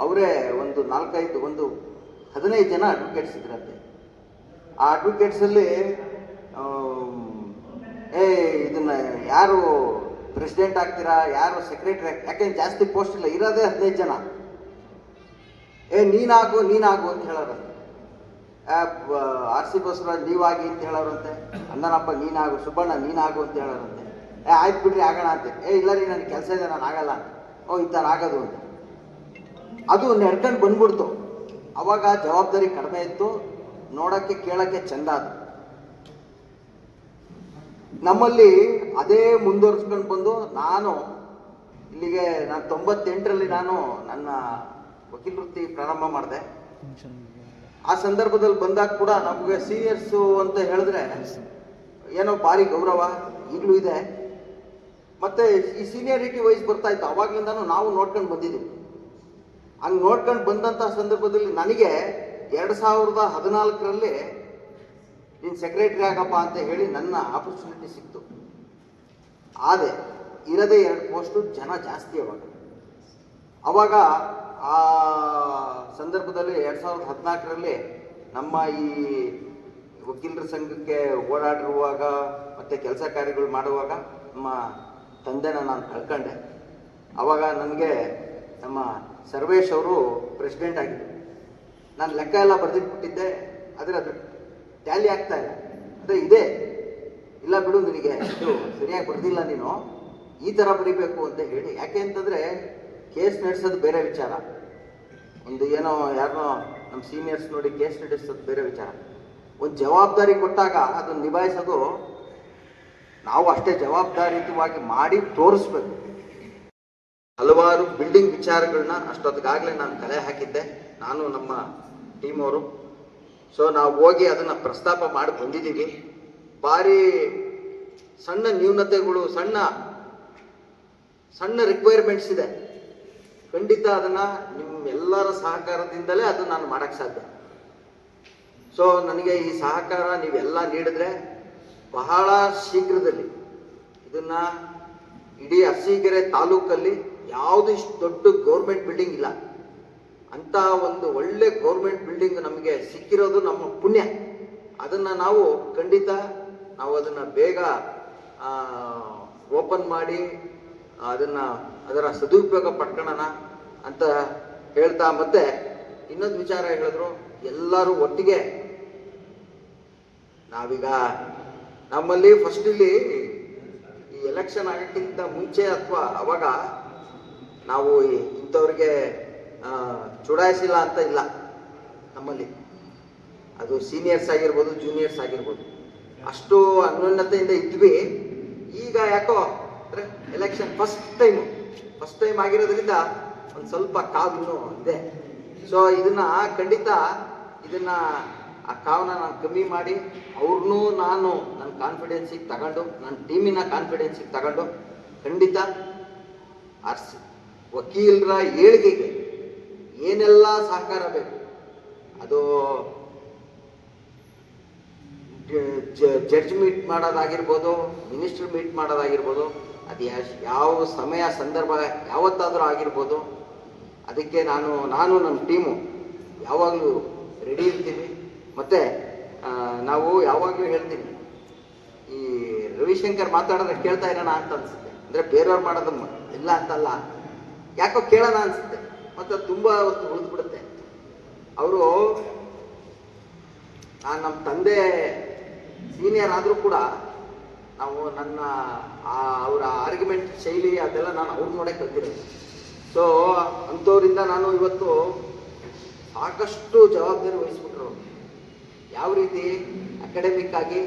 ಅವರೇ ಒಂದು 15 ಜನ ಅಡ್ವೊಕೇಟ್ಸ್ ಇದ್ರಂತೆ. ಆ ಅಡ್ವೊಕೇಟ್ಸಲ್ಲಿ ಇದನ್ನ ಯಾರು ಪ್ರೆಸಿಡೆಂಟ್ ಆಗ್ತೀರಾ, ಯಾರು ಸೆಕ್ರೆಟರಿ, ಯಾಕೆಂದ್ರೆ ಜಾಸ್ತಿ ಪೋಸ್ಟ್ ಇಲ್ಲ, ಇರೋದೇ 15 ಜನ. ನೀನಾಗು ಅಂತ ಹೇಳೋರಂತೆ. RC ಬಸವರಾಜ್ ನೀವಾಗಿ ಅಂತ ಹೇಳೋರಂತೆ, ಅಂದನಪ್ಪ ನೀನಾಗು, ಸುಬ್ಬಣ್ಣ ನೀನಾಗು ಅಂತ ಹೇಳೋರಂತೆ. ಆಯ್ತು ಬಿಡ್ರಿ ಆಗೋಣ ಅಂತೆ. ಇಲ್ಲ ರೀ ನನಗೆ ಕೆಲಸ ಇದೆ ನಾನು ಆಗಲ್ಲ ಅಂತ. ಇಂಥವ್ರು ಆಗೋದು ಅಂತ ಅದು ನಡ್ಕೊಂಡು ಬಂದ್ಬಿಡ್ತು. ಅವಾಗ ಜವಾಬ್ದಾರಿ ಕಡಿಮೆ ಇತ್ತು, ನೋಡೋಕ್ಕೆ ಕೇಳೋಕ್ಕೆ ಚೆಂದ ಅದು. ನಮ್ಮಲ್ಲಿ ಅದೇ ಮುಂದುವರಿಸ್ಕೊಂಡು ಬಂದು ನಾನು 98ರಲ್ಲಿ ನಾನು ನನ್ನ ವಕೀಲ ವೃತ್ತಿ ಪ್ರಾರಂಭ ಮಾಡಿದೆ. ಆ ಸಂದರ್ಭದಲ್ಲಿ ಬಂದಾಗ ಕೂಡ ನಮಗೆ ಸೀನಿಯರ್ಸು ಅಂತ ಹೇಳಿದ್ರೆ ಏನೋ ಭಾರಿ ಗೌರವ ಈಗಲೂ ಇದೆ. ಮತ್ತೆ ಈ ಸೀನಿಯರಿಟಿ ವಯಸ್ಸು ಬರ್ತಾ ಇತ್ತು. ಅವಾಗ್ಲಿಂದನೂ ನಾವು ನೋಡ್ಕೊಂಡು ಬಂದಿದ್ದೀವಿ. ಹಂಗೆ ನೋಡ್ಕೊಂಡು ಬಂದಂಥ ಸಂದರ್ಭದಲ್ಲಿ ನನಗೆ 2014ರಲ್ಲಿ ನೀನು ಸೆಕ್ರೆಟರಿ ಆಗಪ್ಪ ಅಂತ ಹೇಳಿ ನನ್ನ ಆಪರ್ಚುನಿಟಿ ಸಿಕ್ತು. ಆದರೆ ಇರದೇ 2 ಪೋಸ್ಟು, ಜನ ಜಾಸ್ತಿ ಅವಾಗ ಆ ಸಂದರ್ಭದಲ್ಲಿ 2014ರಲ್ಲಿ ನಮ್ಮ ಈ ವಕೀಲರ ಸಂಘಕ್ಕೆ ಓಡಾಡಿರುವಾಗ ಮತ್ತು ಕೆಲಸ ಕಾರ್ಯಗಳು ಮಾಡುವಾಗ ನಮ್ಮ ತಂದೆನ ನಾನು ಕಳ್ಕೊಂಡೆ. ಆವಾಗ ನನಗೆ ನಮ್ಮ ಸರ್ವೇಶ್ ಅವರು ಪ್ರೆಸಿಡೆಂಟ್ ಆಗಿದ್ದರು. ನಾನು ಲೆಕ್ಕ ಎಲ್ಲ ಬರೆದಿಟ್ಬಿಟ್ಟಿದ್ದೆ, ಆದರೆ ಅದು ಟ್ಯಾಲಿ ಆಗ್ತಾ ಇಲ್ಲ. ಅಂದರೆ ಇಲ್ಲ ಬಿಡು, ನಿನಗೆ ಇದು ಸರಿಯಾಗಿ ಬರೆದಿಲ್ಲ, ನೀನು ಈ ಥರ ಬರೀಬೇಕು ಅಂತ ಹೇಳಿ. ಯಾಕೆ ಅಂತಂದರೆ ಕೇಸ್ ನಡೆಸೋದು ಬೇರೆ ವಿಚಾರ, ಒಂದು ಏನೋ ಯಾರನ್ನೋ ನಮ್ಮ ಸೀನಿಯರ್ಸ್ ನೋಡಿ ಕೇಸ್ ನಡೆಸೋದು ಬೇರೆ ವಿಚಾರ. ಒಂದು ಜವಾಬ್ದಾರಿ ಕೊಟ್ಟಾಗ ಅದನ್ನು ನಿಭಾಯಿಸೋದು ನಾವು ಅಷ್ಟೇ ಜವಾಬ್ದಾರಿಯುತವಾಗಿ ಮಾಡಿ ತೋರಿಸ್ಬೇಕು. ಹಲವಾರು ಬಿಲ್ಡಿಂಗ್ ವಿಚಾರಗಳನ್ನ ಅಷ್ಟೊತ್ತಿಗಾಗಲೇ ನಾನು ಕಲೆ ಹಾಕಿದ್ದೆ, ನಾನು ನಮ್ಮ ಟೀಮ್ ಅವರು. ಸೊ ನಾವು ಹೋಗಿ ಅದನ್ನು ಪ್ರಸ್ತಾಪ ಮಾಡಿ ಬಂದಿದ್ದೀವಿ. ಭಾರಿ ಸಣ್ಣ ನ್ಯೂನತೆಗಳು, ಸಣ್ಣ ರಿಕ್ವೈರ್ಮೆಂಟ್ಸ್ ಇದೆ. ಖಂಡಿತ ಅದನ್ನು ನಿಮ್ಮೆಲ್ಲರ ಸಹಕಾರದಿಂದಲೇ ಅದು ನಾನು ಮಾಡೋಕ್ಕೆ ಸಾಧ್ಯ. ಸೊ ನನಗೆ ಈ ಸಹಕಾರ ನೀವೆಲ್ಲ ನೀಡಿದ್ರೆ ಬಹಳ ಶೀಘ್ರದಲ್ಲಿ ಇದನ್ನು ಇಡೀ ಅರಸೀಕೆರೆ ತಾಲೂಕಲ್ಲಿ ಯಾವುದು ಇಷ್ಟು ದೊಡ್ಡ ಗೌರ್ಮೆಂಟ್ ಬಿಲ್ಡಿಂಗ್ ಇಲ್ಲ, ಅಂಥ ಒಂದು ಒಳ್ಳೆ ಗೌರ್ಮೆಂಟ್ ಬಿಲ್ಡಿಂಗ್ ನಮಗೆ ಸಿಕ್ಕಿರೋದು ನಮ್ಮ ಪುಣ್ಯ. ಅದನ್ನು ನಾವು ಖಂಡಿತ ಅದನ್ನು ಬೇಗ ಓಪನ್ ಮಾಡಿ ಅದರ ಸದುಪಯೋಗ ಪಡ್ಕೊಳ್ಳೋಣ ಅಂತ ಹೇಳ್ತಾ, ಮತ್ತೆ ಇನ್ನೊಂದು ವಿಚಾರ ಹೇಳಿದ್ರು, ಎಲ್ಲರೂ ಒಟ್ಟಿಗೆ ನಾವೀಗ ನಮ್ಮಲ್ಲಿ ಫಸ್ಟ್ ಇಲ್ಲಿ ಈ ಎಲೆಕ್ಷನ್ ಆಗೋಕ್ಕಿಂತ ಮುಂಚೆ ಅಥವಾ ಅವಾಗ ನಾವು ಇಂಥವ್ರಿಗೆ ಚುಡಾಯಿಸಿಲ್ಲ ಅಂತ ಇಲ್ಲ. ನಮ್ಮಲ್ಲಿ ಅದು ಸೀನಿಯರ್ಸ್ ಆಗಿರ್ಬೋದು, ಜೂನಿಯರ್ಸ್ ಆಗಿರ್ಬೋದು, ಅಷ್ಟು ಅನ್ಯೋನ್ಯತೆಯಿಂದ ಇದ್ವಿ. ಈಗ ಯಾಕೋ ಅಂದರೆ ಎಲೆಕ್ಷನ್ ಫಸ್ಟ್ ಟೈಮ್ ಆಗಿರೋದ್ರಿಂದ ಒಂದು ಸ್ವಲ್ಪ ಕಾವು ಇನ್ನೂ ಇದೆ. ಸೊ ಖಂಡಿತ ಆ ಕಾವನ್ನ ನಾನು ಕಮ್ಮಿ ಮಾಡಿ ಅವ್ರನ್ನೂ ನಾನು ನನ್ನ ಕಾನ್ಫಿಡೆನ್ಸಿಗೆ ತಗೊಂಡು, ನನ್ನ ಟೀಮಿನ ಕಾನ್ಫಿಡೆನ್ಸಿಗೆ ತಗೊಂಡು ಖಂಡಿತ ವಕೀಲರ ಏಳಿಗೆಗೆ ಏನೆಲ್ಲ ಸಹಕಾರ ಬೇಕು, ಅದು ಜಡ್ಜ್ ಮೀಟ್ ಮಾಡೋದಾಗಿರ್ಬೋದು, ಮಿನಿಸ್ಟರ್ ಮೀಟ್ ಮಾಡೋದಾಗಿರ್ಬೋದು, ಅದು ಯಾವ ಸಮಯ ಸಂದರ್ಭ ಯಾವತ್ತಾದರೂ ಆಗಿರ್ಬೋದು, ಅದಕ್ಕೆ ನಾನು ನಮ್ಮ ಟೀಮು ಯಾವಾಗಲೂ ರೆಡಿ ಇರ್ತೀವಿ. ಮತ್ತು ನಾವು ಯಾವಾಗಲೂ ಹೇಳ್ತೀನಿ, ಈ ರವಿಶಂಕರ್ ಮಾತಾಡೋದ್ರೆ ಕೇಳ್ತಾ ಇರೋಣ ಅಂತ ಅನಿಸುತ್ತೆ. ಅಂದರೆ ಬೇರೆಯವ್ರು ಮಾಡೋದು ಇಲ್ಲ ಅಂತಲ್ಲ, ಯಾಕೋ ಕೇಳೋಣ ಅನಿಸುತ್ತೆ. ಮತ್ತು ತುಂಬ ಹೊತ್ತು ಉಳಿದ್ಬಿಡುತ್ತೆ. ಅವರು ನಮ್ಮ ತಂದೆ ಸೀನಿಯರ್ ಆದರೂ ಕೂಡ ನಾವು ಅವರ ಆರ್ಗ್ಯುಮೆಂಟ್ ಶೈಲಿ ಅದೆಲ್ಲ ನಾನು ಅವ್ರು ನೋಡೇ ಕಲ್ತಿರೋದು. ಸೊ ಅಂಥವರಿಂದ ನಾನು ಇವತ್ತು ಸಾಕಷ್ಟು ಜವಾಬ್ದಾರಿ ವಹಿಸ್ಬಿಟ್ರು. ಯಾವ ರೀತಿ ಅಕಾಡೆಮಿಕ್ ಆಗಿ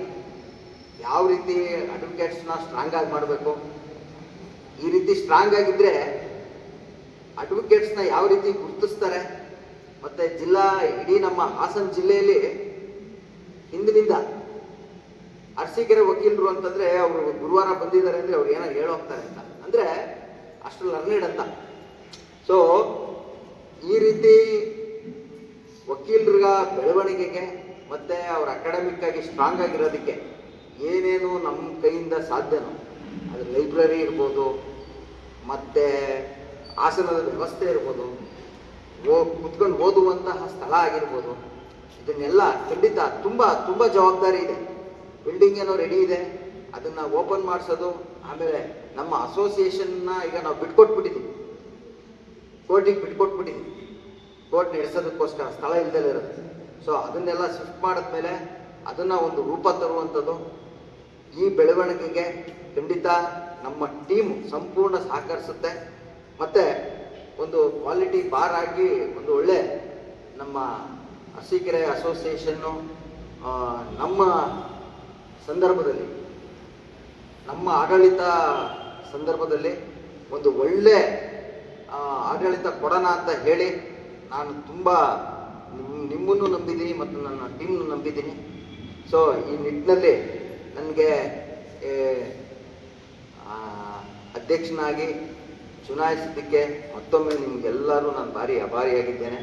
ಯಾವ ರೀತಿ ಅಡ್ವೊಕೇಟ್ಸ್ನ ಸ್ಟ್ರಾಂಗ್ ಆಗಿ ಮಾಡಬೇಕು, ಈ ರೀತಿ ಸ್ಟ್ರಾಂಗ್ ಆಗಿದ್ದರೆ ಅಡ್ವೊಕೇಟ್ಸ್ನ ಯಾವ ರೀತಿ ಗುರುತಿಸ್ತಾರೆ. ಮತ್ತು ಇಡೀ ನಮ್ಮ ಹಾಸನ ಜಿಲ್ಲೆಯಲ್ಲಿ ಹಿಂದಿನಿಂದ ಅರಸೀಕೆರೆ ವಕೀಲರು ಅಂತಂದರೆ ಅವರು ಗುರುವಾರ ಬಂದಿದ್ದಾರೆ ಅಂದರೆ ಅವ್ರು ಏನೋ ಹೇಳೋಗ್ತಾರೆ ಅಂತ, ಅಂದರೆ ಅಷ್ಟು ಲರ್ನೆಡ್ ಅಂತ. ಸೊ ಈ ರೀತಿ ವಕೀಲರ ಬೆಳವಣಿಗೆಗೆ ಮತ್ತು ಅವ್ರ ಅಕಾಡೆಮಿಕ್ ಆಗಿ ಸ್ಟ್ರಾಂಗ್ ಆಗಿರೋದಕ್ಕೆ ಏನೇನು ನಮ್ಮ ಕೈಯಿಂದ ಸಾಧ್ಯನೋ, ಅದು ಲೈಬ್ರರಿ ಇರ್ಬೋದು, ಮತ್ತು ಆಸನದ ವ್ಯವಸ್ಥೆ ಇರ್ಬೋದು, ಕುತ್ಕೊಂಡು ಓದುವಂತಹ ಸ್ಥಳ ಆಗಿರ್ಬೋದು, ಇದನ್ನೆಲ್ಲ ಖಂಡಿತ ತುಂಬ ಜವಾಬ್ದಾರಿ ಇದೆ. ಬಿಲ್ಡಿಂಗ್ ಏನೋ ರೆಡಿ ಇದೆ, ಅದನ್ನು ಓಪನ್ ಮಾಡಿಸೋದು. ಆಮೇಲೆ ನಮ್ಮ ಅಸೋಸಿಯೇಷನ್ನ ಈಗ ನಾವು ಬಿಟ್ಕೊಟ್ಬಿಟ್ಟಿದ್ದೀವಿ, ಕೋರ್ಟಿಗೆ ಬಿಟ್ಕೊಟ್ಬಿಟ್ಟಿದ್ದೀವಿ, ಕೋರ್ಟ್ ನಡೆಸೋದಕ್ಕೋಸ್ಕರ ಸ್ಥಳ ಇಲ್ದಲೇ ಇರೋದು. ಸೊ ಅದನ್ನೆಲ್ಲ ಶಿಫ್ಟ್ ಮಾಡಿದ್ಮೇಲೆ ಅದನ್ನು ಒಂದು ರೂಪ ತರುವಂಥದ್ದು. ಈ ಬೆಳವಣಿಗೆಗೆ ಖಂಡಿತ ನಮ್ಮ ಟೀಮು ಸಂಪೂರ್ಣ ಸಹಕರಿಸುತ್ತೆ. ಮತ್ತು ಒಂದು ಕ್ವಾಲಿಟಿ ಬಾರ್ ಆಗಿ ಒಂದು ಒಳ್ಳೆ ನಮ್ಮ ಅರಸೀಕೆರೆ ಅಸೋಸಿಯೇಷನ್ನು ನಮ್ಮ ಸಂದರ್ಭದಲ್ಲಿ, ನಮ್ಮ ಆಡಳಿತ ಸಂದರ್ಭದಲ್ಲಿ ಒಂದು ಒಳ್ಳೆ ಆಡಳಿತ ಕೊಡೋಣ ಅಂತ ಹೇಳಿ ನಾನು ತುಂಬ ನಿಮ್ಮನ್ನು ನಂಬಿದ್ದೀನಿ ಮತ್ತು ನನ್ನ ಟೀಮ್ನು ನಂಬಿದ್ದೀನಿ. ಸೊ ಈ ನಿಟ್ಟಿನಲ್ಲಿ ನನಗೆ ಅಧ್ಯಕ್ಷನಾಗಿ ಚುನಾಯಿಸಿದ್ದಕ್ಕೆ ಮತ್ತೊಮ್ಮೆ ನಿಮಗೆಲ್ಲರೂ ನಾನು ಭಾರಿ ಆಭಾರಿಯಾಗಿದ್ದೇನೆ.